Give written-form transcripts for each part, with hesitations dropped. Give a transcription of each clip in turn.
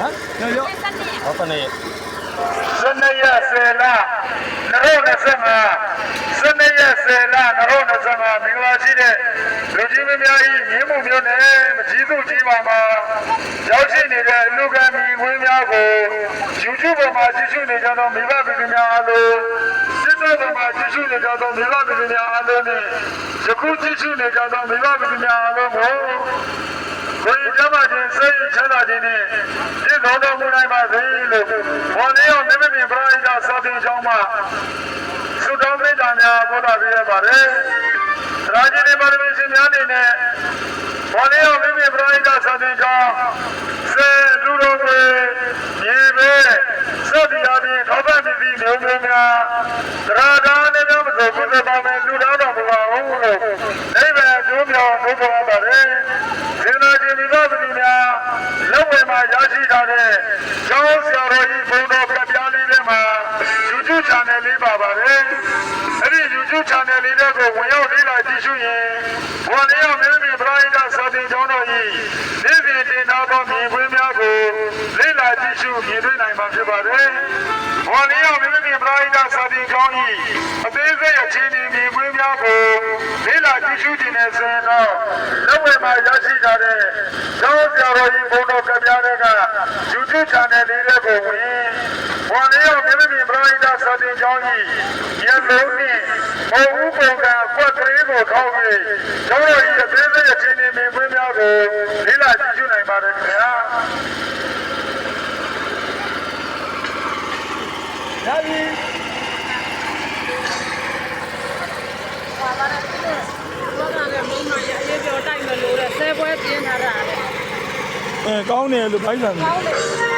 ညရောဟောတနေ့12 ရက်10 လ2025 12 ရက်10 လ2025မင်္ဂလာရှိတဲ့လူကြီးမများကြီးမြင်းမှုမျိုးနဲ့မကြီးစုကြီးပါမှာရောက်ရှိနေတဲ့လူကံမီဝင်းများကို YouTube ပေါ်မှာကြည့်ရှုနေကြသောမိဘပြည်သူများအားလုံးစစ်တပ်ပေါ်မှာကြည့်ရှုနေကြသောမိဘပြည်သူများအားလုံးနဲ့ယခုကြည့်ရှုနေကြသောမိဘပြည်သူများအားလုံးကိုကိုယ်ကြပါခြင်းစိတ်ချမ်းသာခြင်းနဲ့ဒီတော်တော်မူနိုင်ပါစေလို့ဘောလေးအောင်မြတ်မြတ်ပရိသတ်စာသင်ကျောင်းမှာဆုတောင်းမေတ္တာများပို့တာပေးရပါတယ်။ရာဇင်းပါရမီရှင်များအနေနဲ့ဘောလေးအောင်မြတ်မြတ်ပရိသတ်စာသင်ကျောင်းစေလူတော်တွေမြေပဲစသည်အပြင်ထောက်ပံ့ပြီးမျိုးမျိုးများတရားတော်နဲ့များမဆိုဘုရားပါမယ်လူတော်တော်မူပါဘူးလို့နိဗ္ဗာန်ကျိုးပြောင်းလို့ပြောပါတယ်။ဒီလိုဒီလိုပြည်များလက်ဝဲမှာရရှိထားတဲ့ကျောင်းဆရာတော်ကြီးဘုန်းတော်ပြပြလေးတွေမှာ YouTube channel လေးပါပါတယ်။အဲ့ဒီ YouTube channel လေးတွေကိုဝင်ရောက်လေ့လာကြည့်ရှုရင်ဘောလေးအောင်မြင့်ပရိသတ်စာသင်ကျောင်းတော်ကြီးနေ့စဉ်တင်ထားသောမြင်ကွင်းများကိုလေ့လာကြည့်ရှုမြင်တွေ့နိုင်မှာဖြစ်ပါတယ်။ဘောလေးအောင်မြင့်ပရိသတ်စာသင်ကျောင်းကြီးအသေးစိတ်အခြေအနေမြင်ကွင်းများကိုလေ့လာကြည့်ရှုခြင်းနဲ့ဆိုရင်တော့လက်ဝဲမှာရရှိထားတဲ့ကျောင်းဆရာတော်ကြီးဘုန်းတော်ပြပြတဲ့က YouTube channel လေးတွေကိုဝင်ဘောလေးအောင်မြင့်ပရိသတ်စာသင်ကျောင်းကြီးရလုံးနဲ့ဘုံဥပုံကကွက်ကလေးကိုထောက်ပြီးကျောင်းတော်ကြီးအသေးစိတ်အခြေအနေမြင်ကွင်းများကိုလေ့လာကြည့်ရှုနိုင်ပါတယ်ခင်ဗျာ။ဒါပြီးဘာသာနဲ့မုံမရအေးပြောတိုက်မလို့တဲ့ဆဲပွဲပြင်းထားတာလေကောင်းတယ်လို့ဖိုင်းဆန်ကောင်းတယ်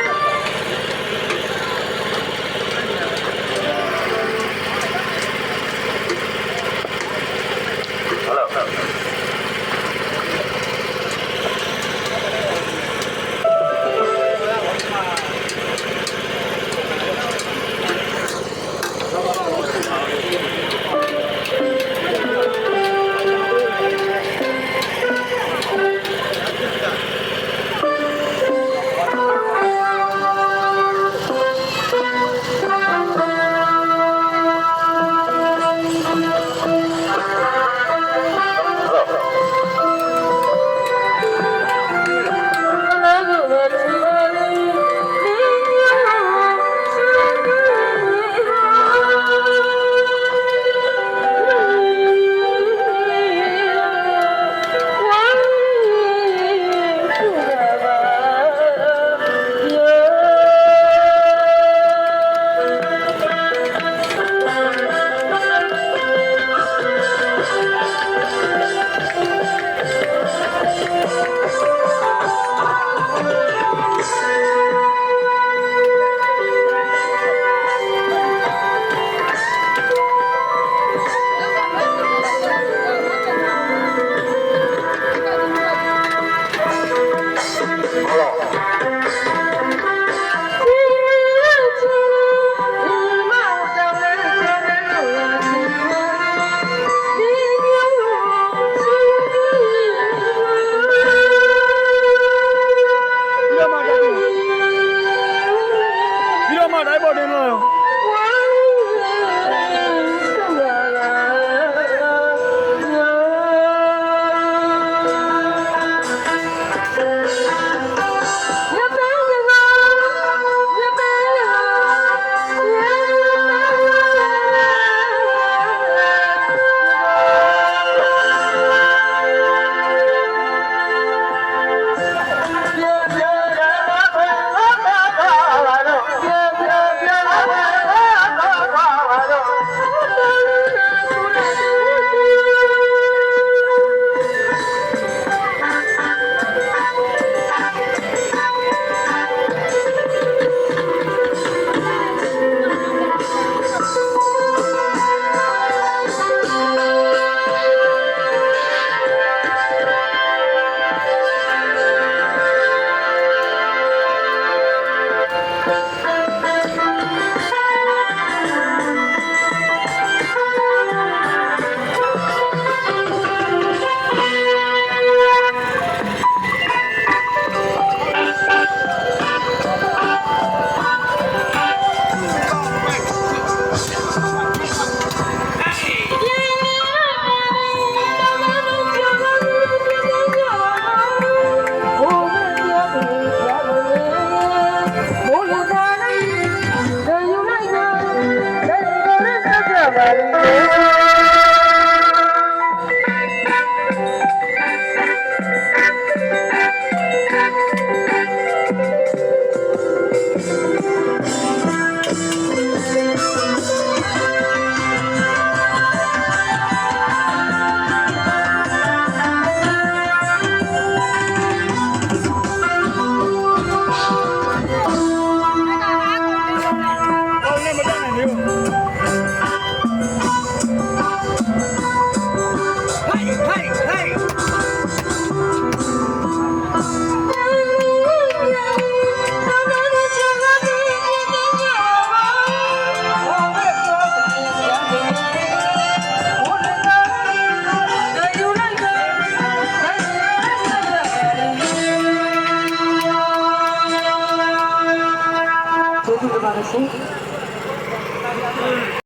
ကျေးဇူးတင်ပါတယ်ရှင်